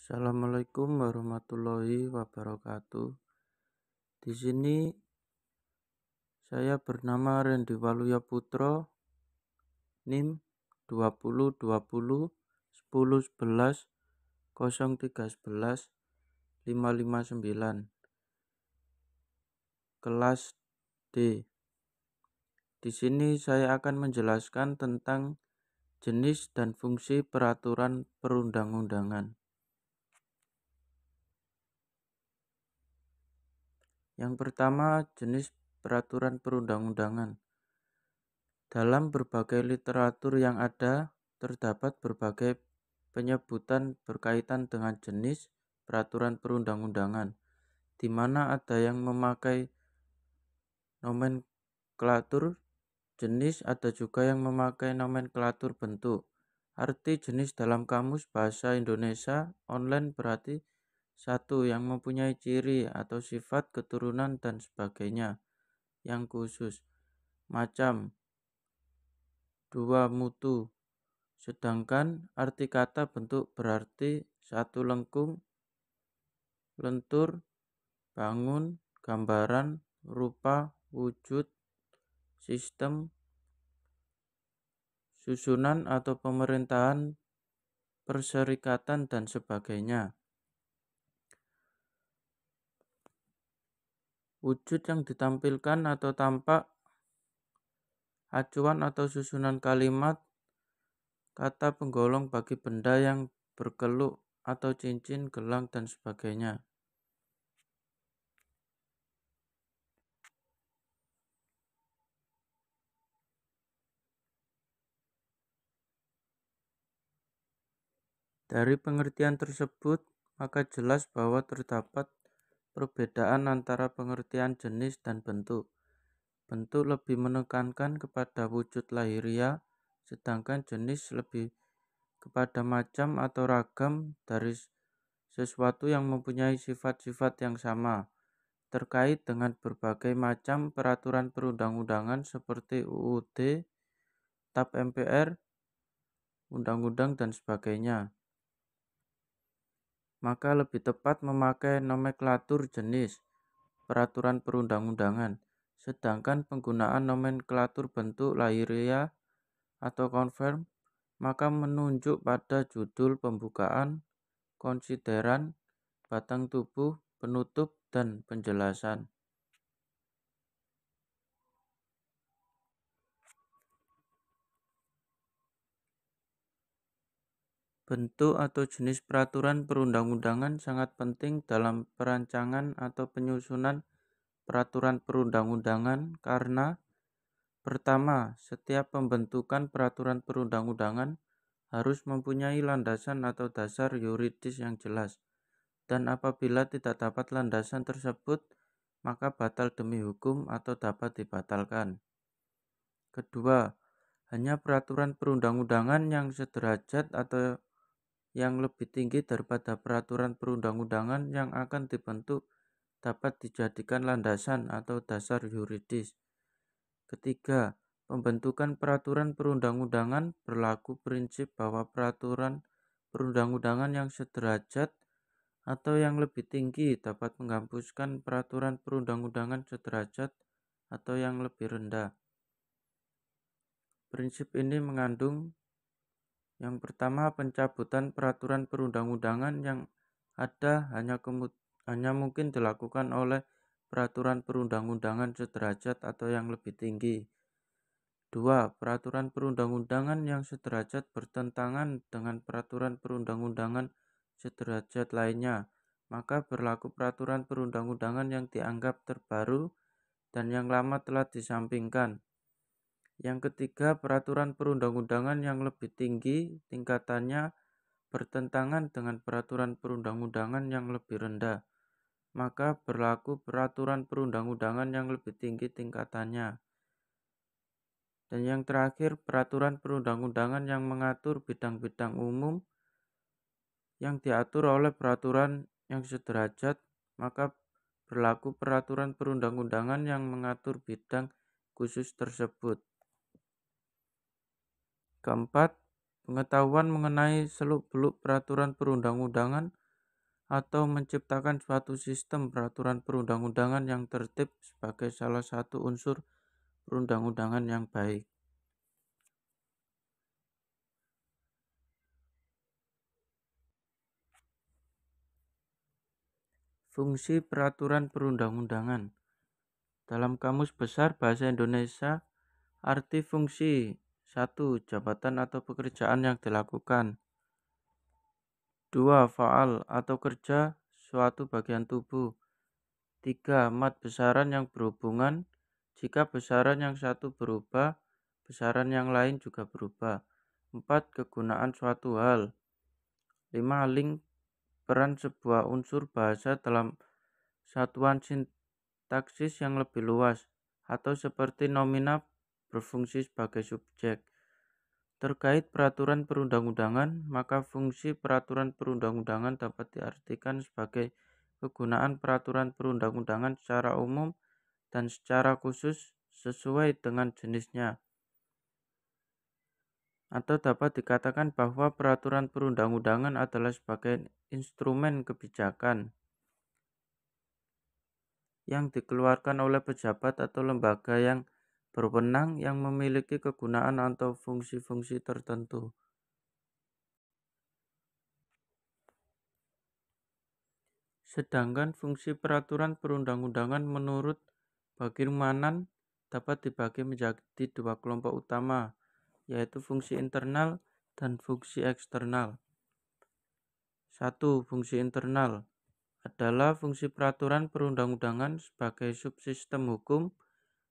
Assalamualaikum warahmatullahi wabarakatuh. Di sini saya bernama Randy Waluya Putro, NIM 202011 kelas D. Di sini saya akan menjelaskan tentang jenis dan fungsi peraturan perundang-undangan. Yang pertama, jenis peraturan perundang-undangan. Dalam berbagai literatur yang ada, terdapat berbagai penyebutan berkaitan dengan jenis peraturan perundang-undangan, di mana ada yang memakai nomenklatur jenis, ada juga yang memakai nomenklatur bentuk. Arti jenis dalam Kamus Bahasa Indonesia online berarti satu yang mempunyai ciri atau sifat keturunan dan sebagainya yang khusus. Macam dua mutu. Sedangkan arti kata bentuk berarti satu lengkung, lentur, bangun, gambaran, rupa, wujud, sistem, susunan atau pemerintahan, perserikatan, dan sebagainya. Wujud yang ditampilkan atau tampak, acuan atau susunan kalimat, kata penggolong bagi benda yang berkeluk atau cincin, gelang, dan sebagainya. Dari pengertian tersebut, maka jelas bahwa terdapat perbedaan antara pengertian jenis dan bentuk. Bentuk lebih menekankan kepada wujud lahiriah, sedangkan jenis lebih kepada macam atau ragam dari sesuatu yang mempunyai sifat-sifat yang sama. Terkait dengan berbagai macam peraturan perundang-undangan seperti UUD, TAP MPR, undang-undang, dan sebagainya, maka lebih tepat memakai nomenklatur jenis peraturan perundang-undangan, sedangkan penggunaan nomenklatur bentuk lahiriah atau konfirm maka menunjuk pada judul pembukaan, konsideran, batang tubuh, penutup, dan penjelasan. Bentuk atau jenis peraturan perundang-undangan sangat penting dalam perancangan atau penyusunan peraturan perundang-undangan karena pertama, setiap pembentukan peraturan perundang-undangan harus mempunyai landasan atau dasar yuridis yang jelas, dan apabila tidak dapat landasan tersebut, maka batal demi hukum atau dapat dibatalkan. Kedua, hanya peraturan perundang-undangan yang sederajat atau yang lebih tinggi daripada peraturan perundang-undangan yang akan dibentuk dapat dijadikan landasan atau dasar yuridis. Ketiga, pembentukan peraturan perundang-undangan berlaku prinsip bahwa peraturan perundang-undangan yang sederajat atau yang lebih tinggi dapat menghapuskan peraturan perundang-undangan sederajat atau yang lebih rendah. Prinsip ini mengandung yang pertama, pencabutan peraturan perundang-undangan yang ada hanya mungkin dilakukan oleh peraturan perundang-undangan sederajat atau yang lebih tinggi. 2. Peraturan perundang-undangan yang sederajat bertentangan dengan peraturan perundang-undangan sederajat lainnya, maka berlaku peraturan perundang-undangan yang dianggap terbaru dan yang lama telah disampingkan. Yang ketiga, peraturan perundang-undangan yang lebih tinggi tingkatannya bertentangan dengan peraturan perundang-undangan yang lebih rendah, maka berlaku peraturan perundang-undangan yang lebih tinggi tingkatannya. Dan yang terakhir, peraturan perundang-undangan yang mengatur bidang-bidang umum yang diatur oleh peraturan yang sederajat, maka berlaku peraturan perundang-undangan yang mengatur bidang khusus tersebut. Keempat, pengetahuan mengenai seluk-beluk peraturan perundang-undangan atau menciptakan suatu sistem peraturan perundang-undangan yang tertib sebagai salah satu unsur perundang-undangan yang baik. Fungsi peraturan perundang-undangan. Dalam Kamus Besar Bahasa Indonesia, arti fungsi: 1. Jabatan atau pekerjaan yang dilakukan. 2. Faal atau kerja suatu bagian tubuh. 3. Mat besaran yang berhubungan. Jika besaran yang satu berubah, besaran yang lain juga berubah. 4. Kegunaan suatu hal. 5. Link peran sebuah unsur bahasa dalam satuan sintaksis yang lebih luas, atau seperti nomina berfungsi sebagai subjek. Terkait peraturan perundang-undangan, maka fungsi peraturan perundang-undangan dapat diartikan sebagai kegunaan peraturan perundang-undangan secara umum dan secara khusus sesuai dengan jenisnya. Atau dapat dikatakan bahwa peraturan perundang-undangan adalah sebagai instrumen kebijakan yang dikeluarkan oleh pejabat atau lembaga yang berwenang yang memiliki kegunaan atau fungsi-fungsi tertentu. Sedangkan fungsi peraturan perundang-undangan menurut Bagirmanan dapat dibagi menjadi dua kelompok utama, yaitu fungsi internal dan fungsi eksternal. 1. Fungsi internal adalah fungsi peraturan perundang-undangan sebagai subsistem hukum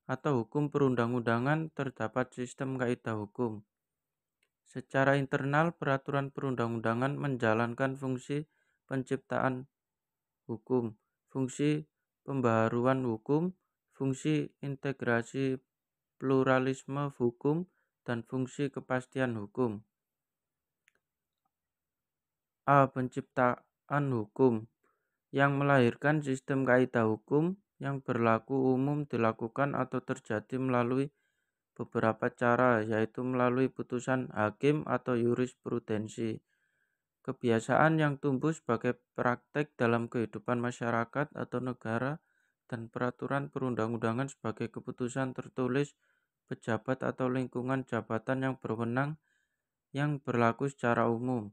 atau hukum perundang-undangan terdapat sistem kaidah hukum. Secara internal, peraturan perundang-undangan menjalankan fungsi penciptaan hukum, fungsi pembaharuan hukum, fungsi integrasi pluralisme hukum, dan fungsi kepastian hukum. A. Penciptaan hukum yang melahirkan sistem kaidah hukum yang berlaku umum dilakukan atau terjadi melalui beberapa cara, yaitu melalui putusan hakim atau jurisprudensi. Kebiasaan yang tumbuh sebagai praktek dalam kehidupan masyarakat atau negara, dan peraturan perundang-undangan sebagai keputusan tertulis pejabat atau lingkungan jabatan yang berwenang yang berlaku secara umum.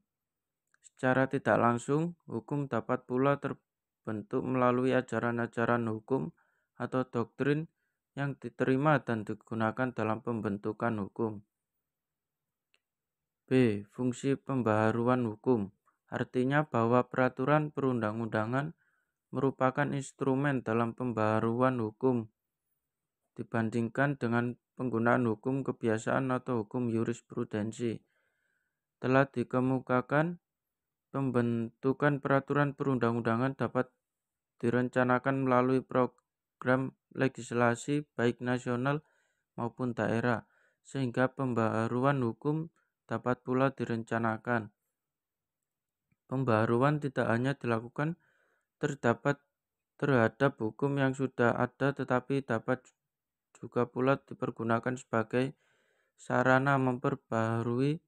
Secara tidak langsung, hukum dapat pula terbentuk melalui ajaran-ajaran hukum atau doktrin yang diterima dan digunakan dalam pembentukan hukum. B. Fungsi pembaharuan hukum. Artinya bahwa peraturan perundang-undangan merupakan instrumen dalam pembaharuan hukum dibandingkan dengan penggunaan hukum kebiasaan atau hukum jurisprudensi. Telah dikemukakan, pembentukan peraturan perundang-undangan dapat direncanakan melalui program legislasi baik nasional maupun daerah, sehingga pembaharuan hukum dapat pula direncanakan. Pembaharuan tidak hanya dilakukan terhadap hukum yang sudah ada, tetapi dapat juga pula dipergunakan sebagai sarana memperbaharui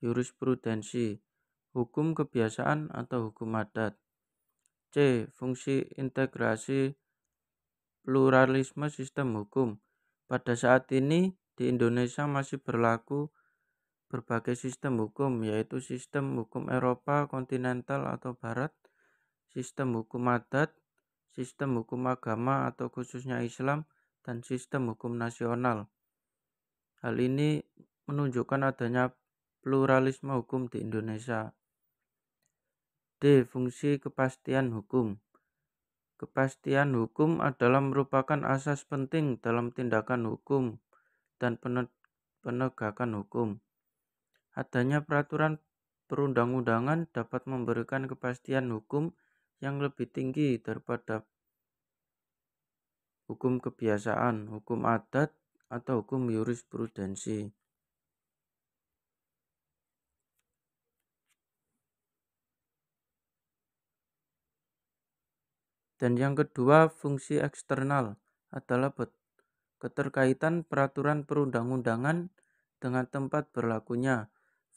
jurisprudensi, hukum kebiasaan atau hukum adat. C. Fungsi integrasi pluralisme sistem hukum. Pada saat ini di Indonesia masih berlaku berbagai sistem hukum, yaitu sistem hukum Eropa kontinental atau Barat, sistem hukum adat, sistem hukum agama atau khususnya Islam, dan sistem hukum nasional. Hal ini menunjukkan adanya pluralisme hukum di Indonesia. D. Fungsi kepastian hukum. Kepastian hukum adalah merupakan asas penting dalam tindakan hukum dan penegakan hukum. Adanya peraturan perundang-undangan dapat memberikan kepastian hukum yang lebih tinggi daripada hukum kebiasaan, hukum adat, atau hukum jurisprudensi. Dan yang kedua, fungsi eksternal adalah keterkaitan peraturan perundang-undangan dengan tempat berlakunya.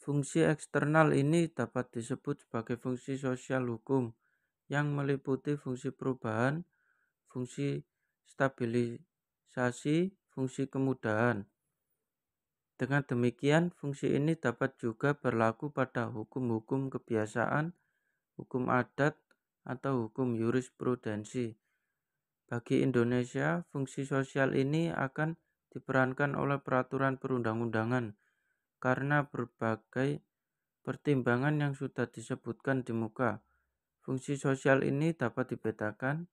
Fungsi eksternal ini dapat disebut sebagai fungsi sosial hukum yang meliputi fungsi perubahan, fungsi stabilisasi, fungsi kemudahan. Dengan demikian, fungsi ini dapat juga berlaku pada hukum-hukum kebiasaan, hukum adat, atau hukum jurisprudensi. Bagi Indonesia, fungsi sosial ini akan diperankan oleh peraturan perundang-undangan karena berbagai pertimbangan yang sudah disebutkan di muka. Fungsi sosial ini dapat dibedakan.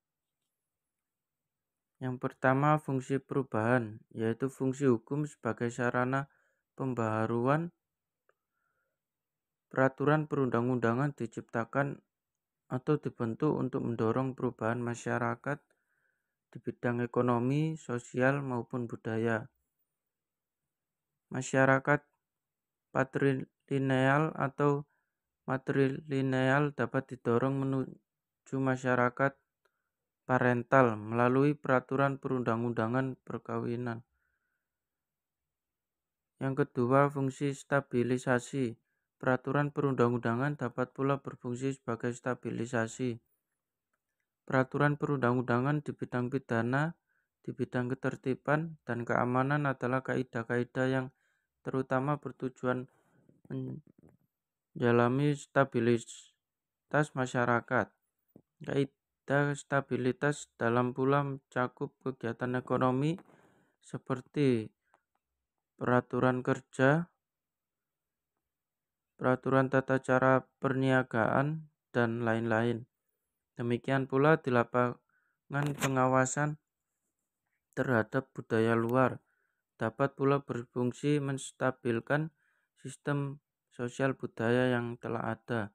Yang pertama, fungsi perubahan, yaitu fungsi hukum sebagai sarana pembaharuan. Peraturan perundang-undangan diciptakan atau dibentuk untuk mendorong perubahan masyarakat di bidang ekonomi, sosial, maupun budaya. Masyarakat patrilineal atau matrilineal dapat didorong menuju masyarakat parental melalui peraturan perundang-undangan perkawinan. Yang kedua, fungsi stabilisasi. Peraturan perundang-undangan dapat pula berfungsi sebagai stabilisasi. Peraturan perundang-undangan di bidang pidana, di bidang ketertiban dan keamanan adalah kaidah-kaidah yang terutama bertujuan menjalani stabilitas masyarakat. Kaidah stabilitas dalam pula mencakup kegiatan ekonomi seperti peraturan kerja, peraturan tata cara perniagaan, dan lain-lain. Demikian pula di lapangan pengawasan terhadap budaya luar dapat pula berfungsi menstabilkan sistem sosial budaya yang telah ada.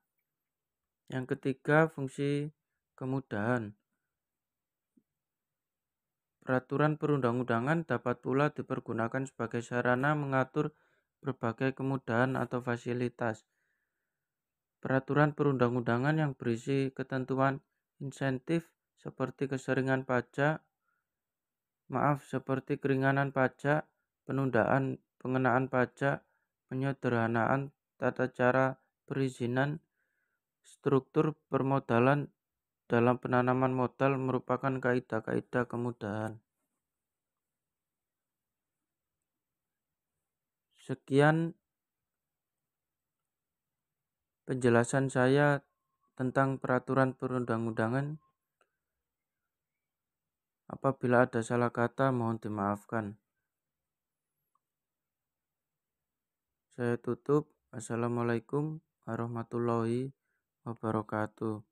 Yang ketiga, fungsi kemudahan. Peraturan perundang-undangan dapat pula dipergunakan sebagai sarana mengatur berbagai kemudahan atau fasilitas. Peraturan perundang-undangan yang berisi ketentuan insentif seperti seperti keringanan pajak, penundaan pengenaan pajak, penyederhanaan tata cara perizinan, struktur permodalan dalam penanaman modal merupakan kaidah-kaidah kemudahan. Sekian penjelasan saya tentang peraturan perundang-undangan. Apabila ada salah kata, mohon dimaafkan. Saya tutup. Assalamualaikum warahmatullahi wabarakatuh.